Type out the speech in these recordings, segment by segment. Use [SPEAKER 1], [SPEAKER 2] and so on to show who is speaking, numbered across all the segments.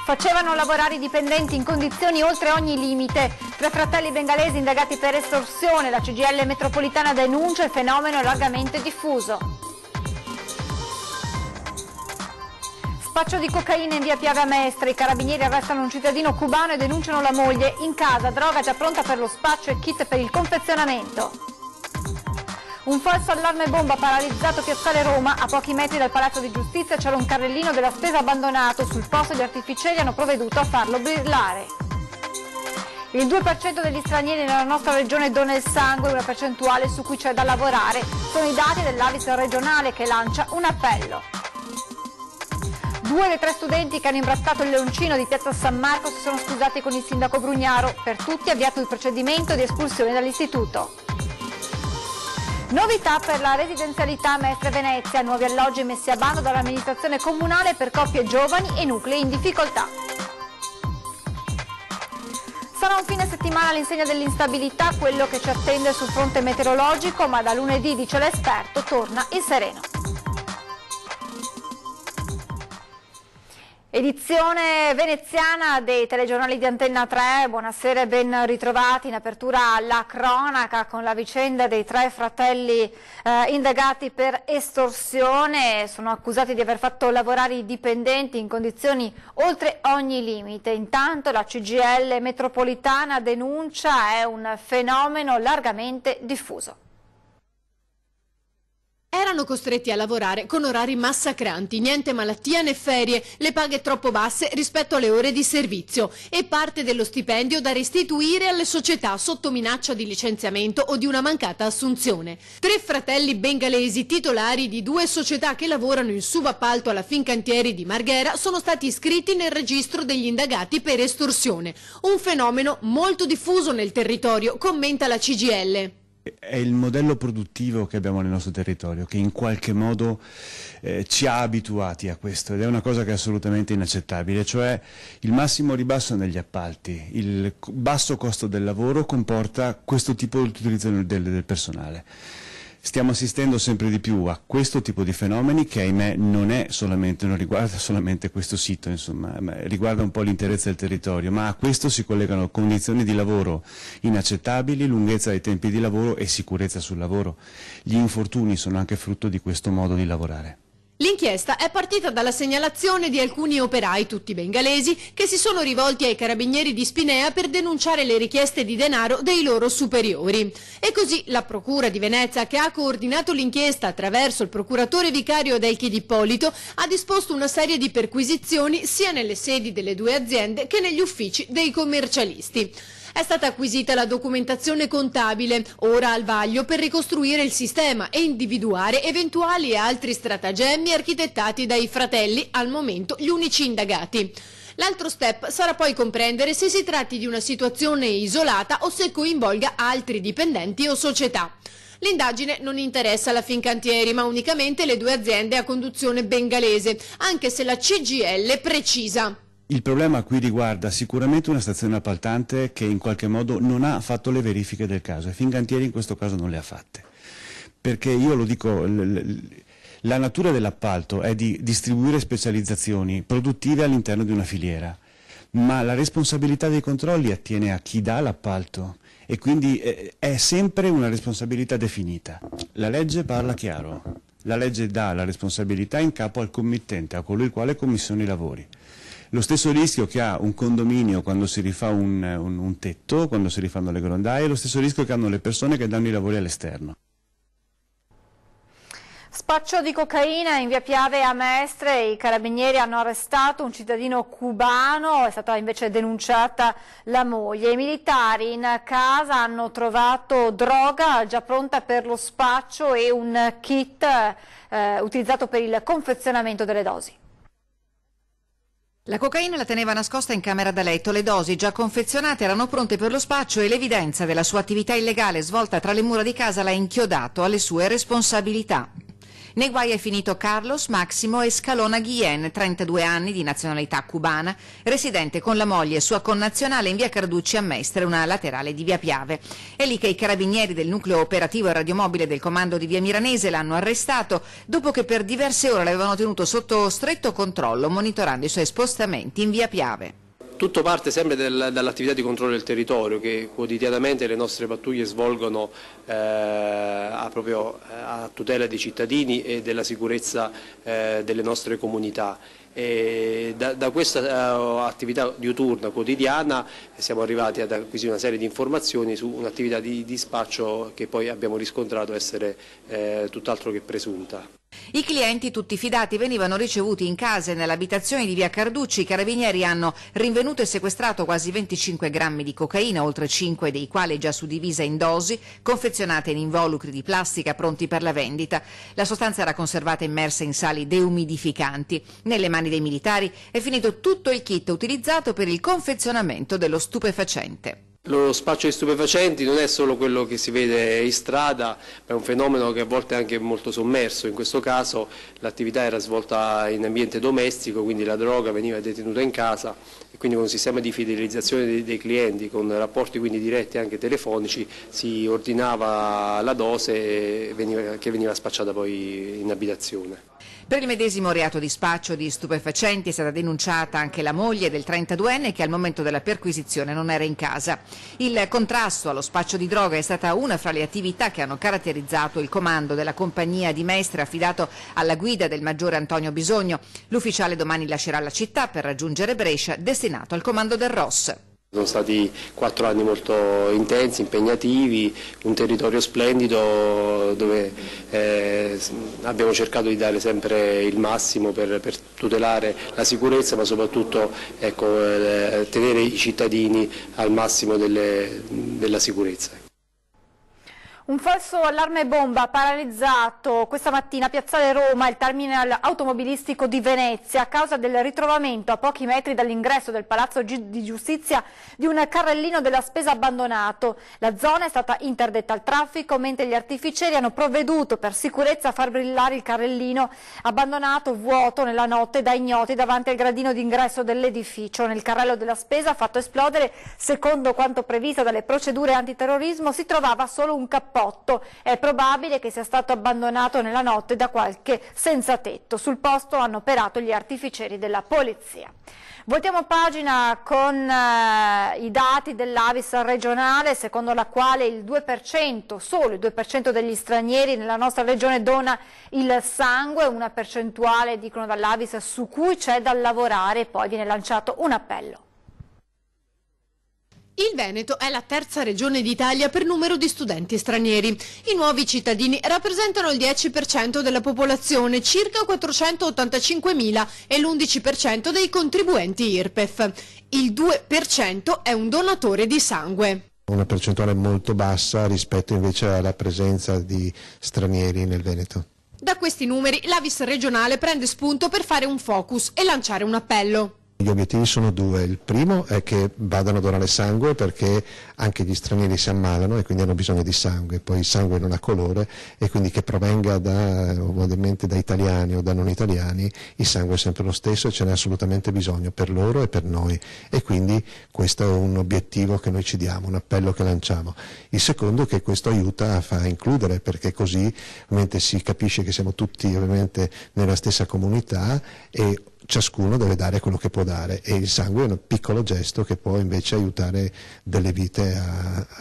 [SPEAKER 1] Facevano lavorare i dipendenti in condizioni oltre ogni limite. 3 fratelli bengalesi indagati per estorsione. La CGIL metropolitana denuncia il fenomeno largamente diffuso. Spaccio di cocaina in via Piave a Mestre. I carabinieri arrestano un cittadino cubano e denunciano la moglie. In casa, droga già pronta per lo spaccio e kit per il confezionamento. Un falso allarme bomba paralizzato Piazzale Roma. A pochi metri dal Palazzo di Giustizia c'era un carrellino della spesa abbandonato. Sul posto gli artificieri hanno provveduto a farlo brillare. Il 2% degli stranieri nella nostra regione dona il sangue, una percentuale su cui c'è da lavorare. Sono i dati dell'Avis regionale che lancia un appello. 2 dei 3 studenti che hanno imbrattato il leoncino di Piazza San Marco si sono scusati con il sindaco Brugnaro. Per tutti è avviato il procedimento di espulsione dall'istituto. Novità per la residenzialità Mestre Venezia, nuovi alloggi messi a bando dall'amministrazione comunale per coppie giovani e nuclei in difficoltà. Sarà un fine settimana all'insegna dell'instabilità, quello che ci attende sul fronte meteorologico, ma da lunedì, dice l'esperto, torna il sereno. Edizione veneziana dei telegiornali di Antenna 3, buonasera e ben ritrovati. In apertura la cronaca con la vicenda dei 3 fratelli indagati per estorsione. Sono accusati di aver fatto lavorare i dipendenti in condizioni oltre ogni limite. Intanto la CGIL metropolitana denuncia è un fenomeno largamente diffuso.
[SPEAKER 2] Erano costretti a lavorare con orari massacranti, niente malattia né ferie, le paghe troppo basse rispetto alle ore di servizio e parte dello stipendio da restituire alle società sotto minaccia di licenziamento o di una mancata assunzione. 3 fratelli bengalesi titolari di 2 società che lavorano in subappalto alla Fincantieri di Marghera sono stati iscritti nel registro degli indagati per estorsione, un fenomeno molto diffuso nel territorio, commenta la CGIL.
[SPEAKER 3] È il modello produttivo che abbiamo nel nostro territorio, che in qualche modo ci ha abituati a questo, ed è una cosa che è assolutamente inaccettabile, cioè il massimo ribasso negli appalti, il basso costo del lavoro comporta questo tipo di utilizzo del personale. Stiamo assistendo sempre di più a questo tipo di fenomeni che, ahimè, non riguarda solamente questo sito, insomma, riguarda un po' l'interezza del territorio, ma a questo si collegano condizioni di lavoro inaccettabili, lunghezza dei tempi di lavoro e sicurezza sul lavoro. Gli infortuni sono anche frutto di questo modo di lavorare.
[SPEAKER 2] L'inchiesta è partita dalla segnalazione di alcuni operai, tutti bengalesi, che si sono rivolti ai carabinieri di Spinea per denunciare le richieste di denaro dei loro superiori. E così la Procura di Venezia, che ha coordinato l'inchiesta attraverso il procuratore vicario Adelchi Di Ippolito, ha disposto una serie di perquisizioni sia nelle sedi delle 2 aziende che negli uffici dei commercialisti. È stata acquisita la documentazione contabile, ora al vaglio per ricostruire il sistema e individuare eventuali e altri stratagemmi architettati dai fratelli, al momento gli unici indagati. L'altro step sarà poi comprendere se si tratti di una situazione isolata o se coinvolga altri dipendenti o società. L'indagine non interessa la Fincantieri, ma unicamente le 2 aziende a conduzione bengalese, anche se la CGIL precisa.
[SPEAKER 3] Il problema qui riguarda sicuramente una stazione appaltante che in qualche modo non ha fatto le verifiche del caso, e Fincantieri in questo caso non le ha fatte. Perché io lo dico, la natura dell'appalto è di distribuire specializzazioni produttive all'interno di una filiera, ma la responsabilità dei controlli attiene a chi dà l'appalto e quindi è sempre una responsabilità definita. La legge parla chiaro, la legge dà la responsabilità in capo al committente, a colui il quale commissiona i lavori. Lo stesso rischio che ha un condominio quando si rifà un tetto, quando si rifanno le grondaie, lo stesso rischio che hanno le persone che danno i lavori all'esterno.
[SPEAKER 1] Spaccio di cocaina in via Piave a Mestre, i carabinieri hanno arrestato un cittadino cubano, è stata invece denunciata la moglie. I militari in casa hanno trovato droga già pronta per lo spaccio e un kit utilizzato per il confezionamento delle dosi.
[SPEAKER 4] La cocaina la teneva nascosta in camera da letto, le dosi già confezionate erano pronte per lo spaccio e l'evidenza della sua attività illegale svolta tra le mura di casa l'ha inchiodato alle sue responsabilità. Nei guai è finito Carlos Maximo Escalona Guillén, 32 anni, di nazionalità cubana, residente con la moglie e sua connazionale in via Carducci a Mestre, una laterale di via Piave. È lì che i carabinieri del nucleo operativo e radiomobile del comando di via Miranese l'hanno arrestato dopo che per diverse ore l'avevano tenuto sotto stretto controllo, monitorando i suoi spostamenti in via Piave.
[SPEAKER 5] Tutto parte sempre dall'attività di controllo del territorio che quotidianamente le nostre pattuglie svolgono proprio a tutela dei cittadini e della sicurezza delle nostre comunità. E da questa attività diuturna quotidiana siamo arrivati ad acquisire una serie di informazioni su un'attività di dispaccio che poi abbiamo riscontrato essere tutt'altro che presunta.
[SPEAKER 4] I clienti, tutti fidati, venivano ricevuti in case e nelle abitazioni di via Carducci. I carabinieri hanno rinvenuto e sequestrato quasi 25 grammi di cocaina, oltre 5 dei quali già suddivisa in dosi, confezionate in involucri di plastica pronti per la vendita. La sostanza era conservata immersa in sali deumidificanti. Nelle mani dei militari è finito tutto il kit utilizzato per il confezionamento dello stupefacente.
[SPEAKER 5] Lo spaccio di stupefacenti non è solo quello che si vede in strada, ma è un fenomeno che a volte è anche molto sommerso. In questo caso l'attività era svolta in ambiente domestico, quindi la droga veniva detenuta in casa e quindi con un sistema di fidelizzazione dei clienti, con rapporti quindi diretti anche telefonici, si ordinava la dose che veniva spacciata poi in abitazione.
[SPEAKER 4] Per il medesimo reato di spaccio di stupefacenti è stata denunciata anche la moglie del 32enne che al momento della perquisizione non era in casa. Il contrasto allo spaccio di droga è stata una fra le attività che hanno caratterizzato il comando della compagnia di Mestre affidato alla guida del maggiore Antonio Bisogno. L'ufficiale domani lascerà la città per raggiungere Brescia, destinato al comando del ROS.
[SPEAKER 5] Sono stati 4 anni molto intensi, impegnativi, un territorio splendido dove abbiamo cercato di dare sempre il massimo per tutelare la sicurezza, ma soprattutto tenere i cittadini al massimo della sicurezza.
[SPEAKER 1] Un falso allarme bomba ha paralizzato questa mattina a Piazzale Roma il terminal automobilistico di Venezia a causa del ritrovamento a pochi metri dall'ingresso del Palazzo di Giustizia di un carrellino della spesa abbandonato. La zona è stata interdetta al traffico mentre gli artificieri hanno provveduto per sicurezza a far brillare il carrellino abbandonato vuoto nella notte da ignoti davanti al gradino d'ingresso dell'edificio. Nel carrello della spesa fatto esplodere, secondo quanto previsto dalle procedure antiterrorismo, si trovava solo un cappotto. È probabile che sia stato abbandonato nella notte da qualche senza tetto. Sul posto hanno operato gli artificieri della polizia. Voltiamo pagina con i dati dell'Avis regionale, secondo la quale il 2%, solo il 2% degli stranieri nella nostra regione dona il sangue, una percentuale, dicono dall'Avis, su cui c'è da lavorare. Poi viene lanciato un appello.
[SPEAKER 2] Il Veneto è la terza regione d'Italia per numero di studenti stranieri. I nuovi cittadini rappresentano il 10% della popolazione, circa 485.000, e l'11% dei contribuenti IRPEF. Il 2% è un donatore di sangue.
[SPEAKER 6] Una percentuale molto bassa rispetto invece alla presenza di stranieri nel Veneto.
[SPEAKER 2] Da questi numeri l'Avis regionale prende spunto per fare un focus e lanciare un appello.
[SPEAKER 6] Gli obiettivi sono due: il primo è che vadano a donare sangue perché anche gli stranieri si ammalano e quindi hanno bisogno di sangue, poi il sangue non ha colore e quindi che provenga ovviamente da italiani o da non italiani, il sangue è sempre lo stesso e ce n'è assolutamente bisogno per loro e per noi, e quindi questo è un obiettivo che noi ci diamo, un appello che lanciamo. Il secondo è che questo aiuta a includere, perché così ovviamente si capisce che siamo tutti ovviamente nella stessa comunità e ciascuno deve dare quello che può dare, e il sangue è un piccolo gesto che può invece aiutare delle vite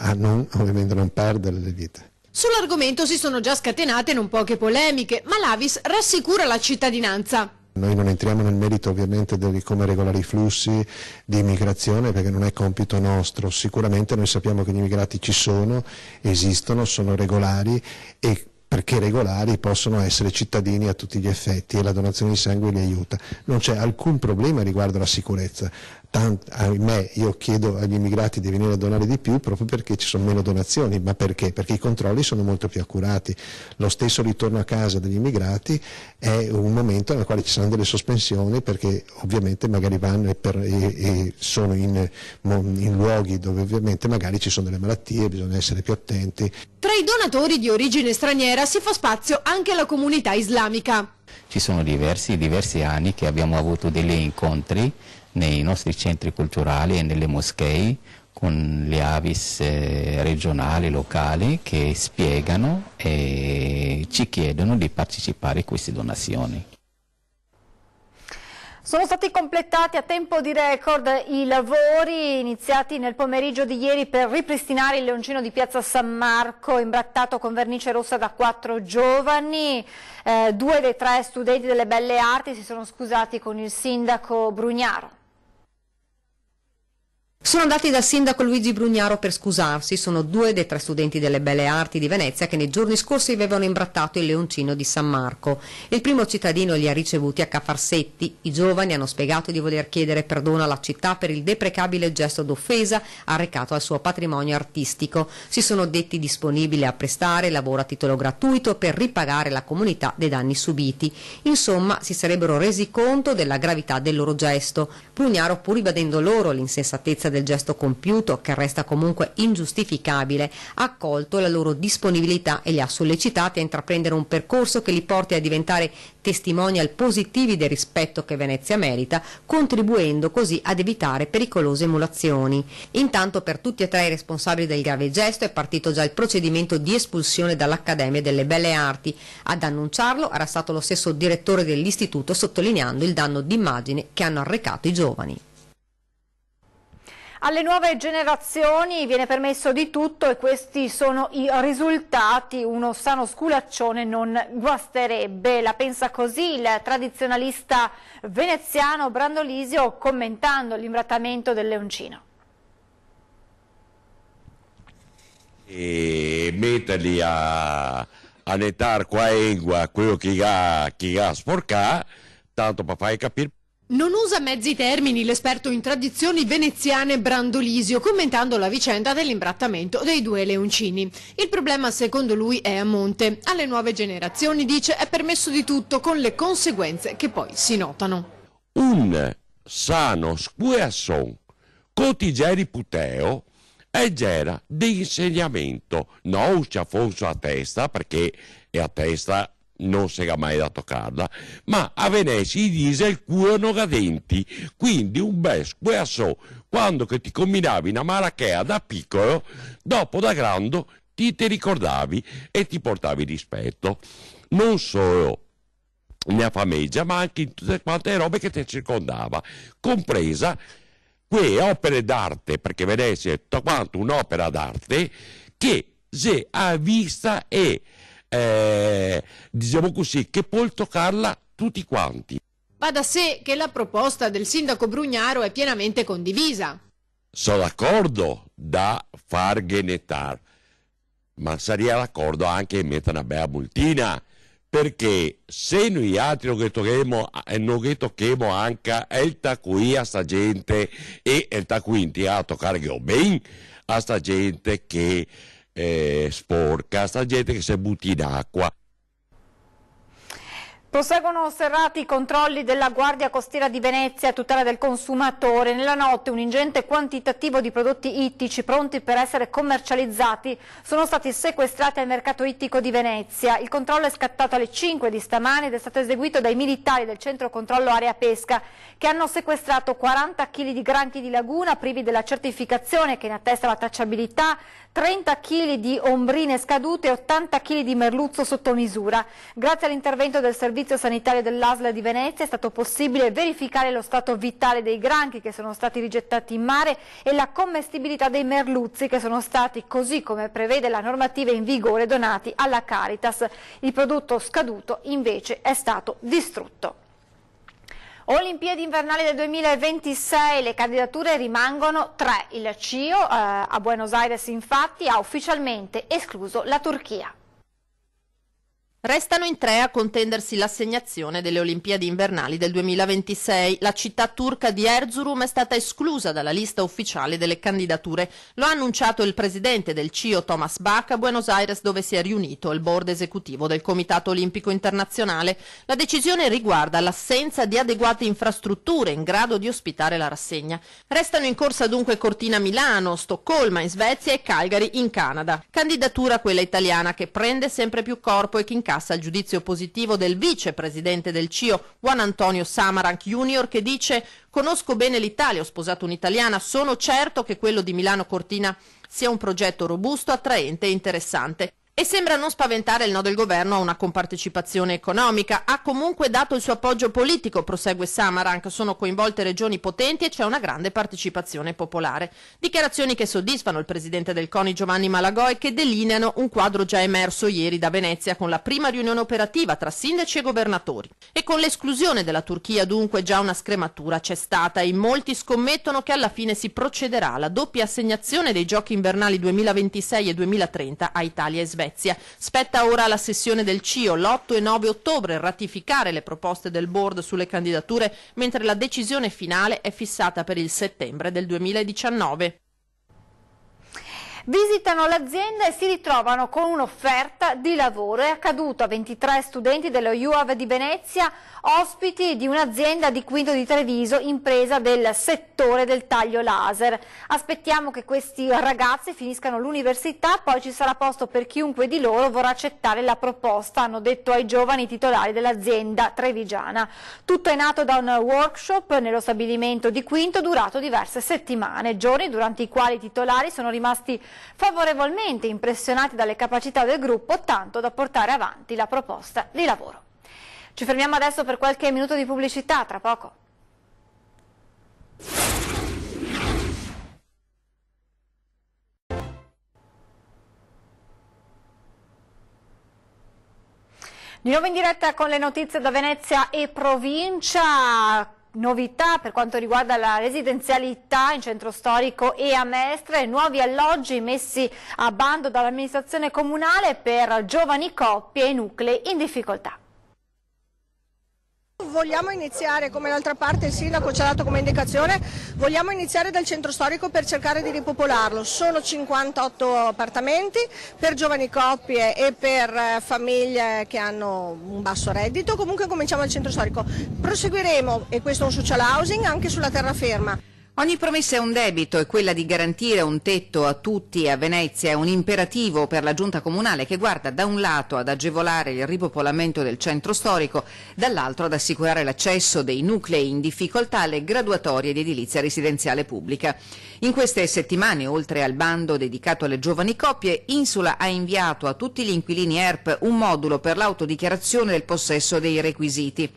[SPEAKER 6] ovviamente non perdere le vite.
[SPEAKER 2] Sull'argomento si sono già scatenate non poche polemiche, ma l'Avis rassicura la cittadinanza.
[SPEAKER 6] Noi non entriamo nel merito ovviamente di come regolare i flussi di immigrazione, perché non è compito nostro. Sicuramente noi sappiamo che gli immigrati ci sono, esistono, sono regolari, e perché regolari possono essere cittadini a tutti gli effetti, e la donazione di sangue li aiuta. Non c'è alcun problema riguardo alla sicurezza, ahimè, io chiedo agli immigrati di venire a donare di più proprio perché ci sono meno donazioni. Ma perché? Perché i controlli sono molto più accurati. Lo stesso ritorno a casa degli immigrati è un momento nel quale ci saranno delle sospensioni, perché ovviamente magari vanno e sono in luoghi dove ovviamente magari ci sono delle malattie, bisogna essere più attenti.
[SPEAKER 2] Tra i donatori di origine straniera si fa spazio anche alla comunità islamica.
[SPEAKER 7] Ci sono diversi anni che abbiamo avuto degli incontri nei nostri centri culturali e nelle moschee con le avis regionali, locali, che spiegano e ci chiedono di partecipare a queste donazioni.
[SPEAKER 1] Sono stati completati a tempo di record i lavori iniziati nel pomeriggio di ieri per ripristinare il leoncino di Piazza San Marco imbrattato con vernice rossa da 4 giovani. 2 dei 3 studenti delle Belle Arti si sono scusati con il sindaco Brugnaro.
[SPEAKER 8] Sono andati dal sindaco Luigi Brugnaro per scusarsi. Sono 2 dei 3 studenti delle Belle Arti di Venezia che nei giorni scorsi avevano imbrattato il leoncino di San Marco. Il primo cittadino li ha ricevuti a Cafarsetti. I giovani hanno spiegato di voler chiedere perdono alla città per il deprecabile gesto d'offesa arrecato al suo patrimonio artistico. Si sono detti disponibili a prestare lavoro a titolo gratuito per ripagare la comunità dei danni subiti. Insomma, si sarebbero resi conto della gravità del loro gesto. Brugnaro, pur ribadendo loro l'insensatezza del gesto compiuto, che resta comunque ingiustificabile, ha accolto la loro disponibilità e li ha sollecitati a intraprendere un percorso che li porti a diventare testimonial positivi del rispetto che Venezia merita, contribuendo così ad evitare pericolose emulazioni. Intanto per tutti e 3 i responsabili del grave gesto è partito già il procedimento di espulsione dall'Accademia delle Belle Arti. Ad annunciarlo era stato lo stesso direttore dell'istituto, sottolineando il danno d'immagine che hanno arrecato i giovani.
[SPEAKER 1] Alle nuove generazioni viene permesso di tutto e questi sono i risultati. Uno sano sculaccione non guasterebbe. La pensa così il tradizionalista veneziano Brandolisio commentando l'imbrattamento del leoncino.
[SPEAKER 9] E metterli a nettare qua e qua quello che ha sporcato, tanto per fare capire.
[SPEAKER 2] Non usa mezzi termini l'esperto in tradizioni veneziane Brandolisio, commentando la vicenda dell'imbrattamento dei 2 leoncini. Il problema, secondo lui, è a monte. Alle nuove generazioni, dice, è permesso di tutto, con le conseguenze che poi si notano.
[SPEAKER 9] Un sano scuasson cotigieri puteo e gera di insegnamento, non ci affonso a testa, perché è a testa non si era mai da toccarla, ma a Venezia si dice il culo non cadenti, quindi un bel squasso quando che ti combinavi una marachea da piccolo, dopo da grande ti ricordavi e ti portavi rispetto, non solo nella famiglia ma anche in tutte quante robe che ti circondava, compresa quelle opere d'arte, perché Venezia è tutta quanto un'opera d'arte che si ha vista e diciamo così, che può toccarla tutti quanti.
[SPEAKER 2] Va da sé che la proposta del sindaco Brugnaro è pienamente condivisa.
[SPEAKER 9] Sono d'accordo da far genetar, ma sarebbe d'accordo anche a mettere una bella multina, perché se noi altri non tocchiamo anche il tacui a sta gente e il tacquinti a toccare bene a sta gente che sporca, sta gente che si butta in acqua.
[SPEAKER 1] Proseguono serrati i controlli della Guardia Costiera di Venezia a tutela del consumatore. Nella notte un ingente quantitativo di prodotti ittici pronti per essere commercializzati sono stati sequestrati al mercato ittico di Venezia. Il controllo è scattato alle 5 di stamane ed è stato eseguito dai militari del centro controllo area pesca, che hanno sequestrato 40 kg di granchi di laguna privi della certificazione che ne attesta la tracciabilità, 30 kg di ombrine scadute e 80 kg di merluzzo sotto misura. Grazie all'intervento del servizio sanitario dell'ASL di Venezia è stato possibile verificare lo stato vitale dei granchi che sono stati rigettati in mare e la commestibilità dei merluzzi che sono stati, così come prevede la normativa in vigore, donati alla Caritas. Il prodotto scaduto invece è stato distrutto. Olimpiadi invernali del 2026, le candidature rimangono 3. Il CIO a Buenos Aires infatti ha ufficialmente escluso la Turchia.
[SPEAKER 10] Restano in 3 a contendersi l'assegnazione delle Olimpiadi invernali del 2026. La città turca di Erzurum è stata esclusa dalla lista ufficiale delle candidature. Lo ha annunciato il presidente del CIO Thomas Bach a Buenos Aires, dove si è riunito il board esecutivo del Comitato Olimpico Internazionale. La decisione riguarda l'assenza di adeguate infrastrutture in grado di ospitare la rassegna. Restano in corsa dunque Cortina Milano, Stoccolma in Svezia e Calgary in Canada. Candidatura quella italiana che prende sempre più corpo e che incassa il giudizio positivo del vicepresidente del CIO, Juan Antonio Samaranch Junior, che dice: conosco bene l'Italia, ho sposato un'italiana, sono certo che quello di Milano Cortina sia un progetto robusto, attraente e interessante. E sembra non spaventare il no del governo a una compartecipazione economica. Ha comunque dato il suo appoggio politico, prosegue Samaranch, sono coinvolte regioni potenti e c'è una grande partecipazione popolare. Dichiarazioni che soddisfano il presidente del CONI Giovanni Malagò e che delineano un quadro già emerso ieri da Venezia con la prima riunione operativa tra sindaci e governatori. E con l'esclusione della Turchia dunque già una scrematura c'è stata e in molti scommettono che alla fine si procederà alla doppia assegnazione dei giochi invernali 2026 e 2030 a Italia e Svezia. Spetta ora alla sessione del CIO l'8 e 9 ottobre ratificare le proposte del board sulle candidature, mentre la decisione finale è fissata per il settembre del 2019.
[SPEAKER 1] Visitano l'azienda e si ritrovano con un'offerta di lavoro. È accaduto a 23 studenti dello UAV di Venezia, ospiti di un'azienda di Quinto di Treviso, impresa del settore del taglio laser. Aspettiamo che questi ragazzi finiscano l'università, poi ci sarà posto per chiunque di loro vorrà accettare la proposta, hanno detto ai giovani titolari dell'azienda trevigiana. Tutto è nato da un workshop nello stabilimento di Quinto durato diverse settimane, giorni durante i quali i titolari sono rimasti favorevolmente impressionati dalle capacità del gruppo, tanto da portare avanti la proposta di lavoro. Ci fermiamo adesso per qualche minuto di pubblicità, tra poco. Di nuovo in diretta con le notizie da Venezia e provincia. Novità per quanto riguarda la residenzialità in centro storico e a Mestre, nuovi alloggi messi a bando dall'amministrazione comunale per giovani coppie e nuclei in difficoltà.
[SPEAKER 11] Vogliamo iniziare, come l'altra parte il sindaco ci ha dato come indicazione, vogliamo iniziare dal centro storico per cercare di ripopolarlo. Sono 58 appartamenti per giovani coppie e per famiglie che hanno un basso reddito. Comunque cominciamo dal centro storico. Proseguiremo, e questo è un social housing, anche sulla terraferma.
[SPEAKER 4] Ogni promessa è un debito e quella di garantire un tetto a tutti a Venezia è un imperativo per la giunta comunale che guarda da un lato ad agevolare il ripopolamento del centro storico, dall'altro ad assicurare l'accesso dei nuclei in difficoltà alle graduatorie di edilizia residenziale pubblica. In queste settimane, oltre al bando dedicato alle giovani coppie, Insula ha inviato a tutti gli inquilini ERP un modulo per l'autodichiarazione del possesso dei requisiti.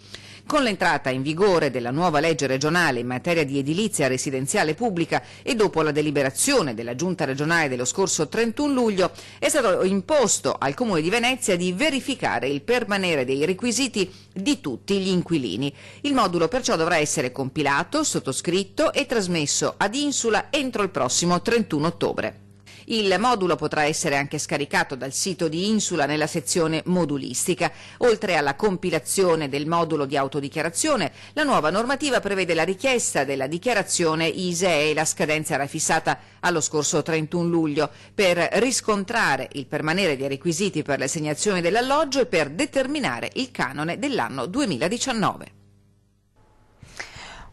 [SPEAKER 4] Con l'entrata in vigore della nuova legge regionale in materia di edilizia residenziale pubblica e dopo la deliberazione della Giunta regionale dello scorso 31 luglio è stato imposto al Comune di Venezia di verificare il permanere dei requisiti di tutti gli inquilini. Il modulo perciò dovrà essere compilato, sottoscritto e trasmesso ad Insula entro il prossimo 31 ottobre. Il modulo potrà essere anche scaricato dal sito di Insula nella sezione modulistica. Oltre alla compilazione del modulo di autodichiarazione, la nuova normativa prevede la richiesta della dichiarazione ISEE, la scadenza era fissata allo scorso 31 luglio, per riscontrare il permanere dei requisiti per l'assegnazione dell'alloggio e per determinare il canone dell'anno 2019.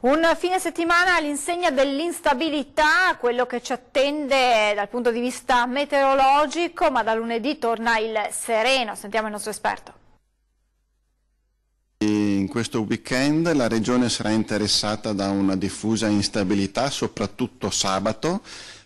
[SPEAKER 1] Un fine settimana all'insegna dell'instabilità, quello che ci attende dal punto di vista meteorologico, ma da lunedì torna il sereno. Sentiamo il nostro esperto.
[SPEAKER 12] In questo weekend la regione sarà interessata da una diffusa instabilità, soprattutto sabato,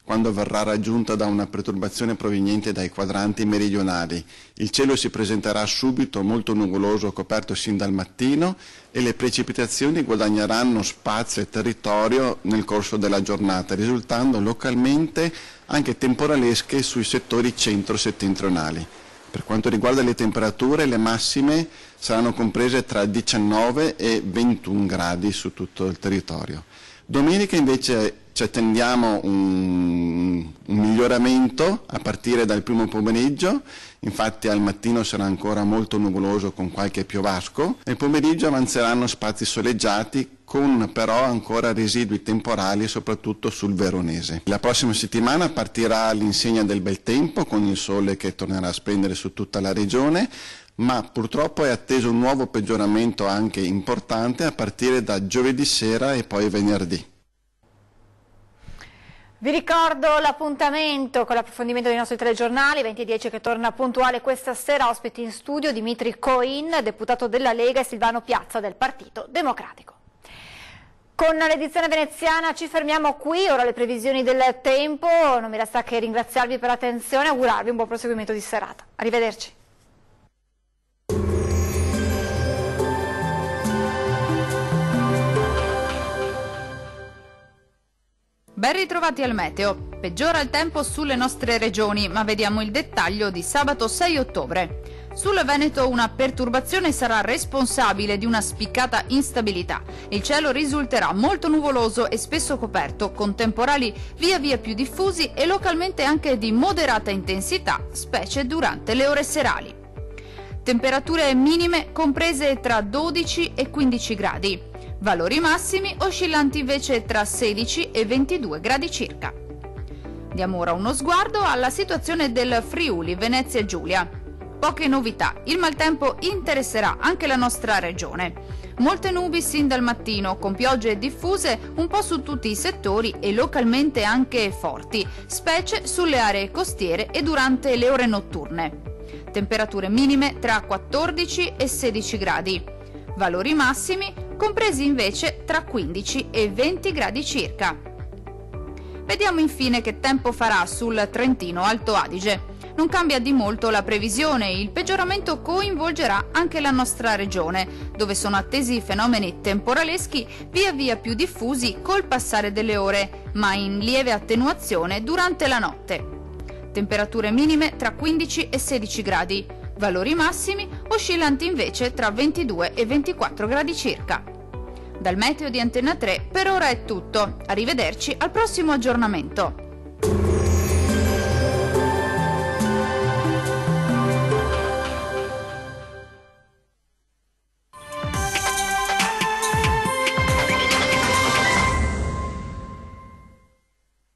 [SPEAKER 12] quando verrà raggiunta da una perturbazione proveniente dai quadranti meridionali. Il cielo si presenterà subito molto nuvoloso, coperto sin dal mattino, e le precipitazioni guadagneranno spazio e territorio nel corso della giornata, risultando localmente anche temporalesche sui settori centro-settentrionali. Per quanto riguarda le temperature, le massime saranno comprese tra 19 e 21 gradi su tutto il territorio. Domenica invece ci attendiamo un un miglioramento a partire dal primo pomeriggio. Infatti al mattino sarà ancora molto nuvoloso con qualche piovasco. Nel pomeriggio avanzeranno spazi soleggiati con però ancora residui temporali soprattutto sul veronese. La prossima settimana partirà all'insegna del bel tempo con il sole che tornerà a splendere su tutta la regione, ma purtroppo è atteso un nuovo peggioramento anche importante a partire da giovedì sera e poi venerdì.
[SPEAKER 1] Vi ricordo l'appuntamento con l'approfondimento dei nostri telegiornali, 20:10 che torna puntuale questa sera, ospiti in studio Dimitri Coin, deputato della Lega, e Silvano Piazza del Partito Democratico. Con l'edizione veneziana ci fermiamo qui, ora le previsioni del tempo, non mi resta che ringraziarvi per l'attenzione e augurarvi un buon proseguimento di serata. Arrivederci.
[SPEAKER 13] Ben ritrovati al meteo. Peggiora il tempo sulle nostre regioni, ma vediamo il dettaglio di sabato 6 ottobre. Sul Veneto una perturbazione sarà responsabile di una spiccata instabilità. Il cielo risulterà molto nuvoloso e spesso coperto, con temporali via via più diffusi e localmente anche di moderata intensità, specie durante le ore serali. Temperature minime comprese tra 12 e 15 gradi. Valori massimi oscillanti invece tra 16 e 22 gradi circa. Diamo ora uno sguardo alla situazione del Friuli Venezia Giulia. Poche novità, il maltempo interesserà anche la nostra regione. Molte nubi sin dal mattino, con piogge diffuse un po' su tutti i settori e localmente anche forti, specie sulle aree costiere e durante le ore notturne. Temperature minime tra 14 e 16 gradi. Valori massimi compresi invece tra 15 e 20 gradi circa. Vediamo infine che tempo farà sul Trentino Alto Adige. Non cambia di molto la previsione, il peggioramento coinvolgerà anche la nostra regione, dove sono attesi fenomeni temporaleschi via via più diffusi col passare delle ore, ma in lieve attenuazione durante la notte. Temperature minime tra 15 e 16 gradi, valori massimi oscillanti invece tra 22 e 24 gradi circa. Dal meteo di Antenna 3 per ora è tutto, arrivederci al prossimo aggiornamento.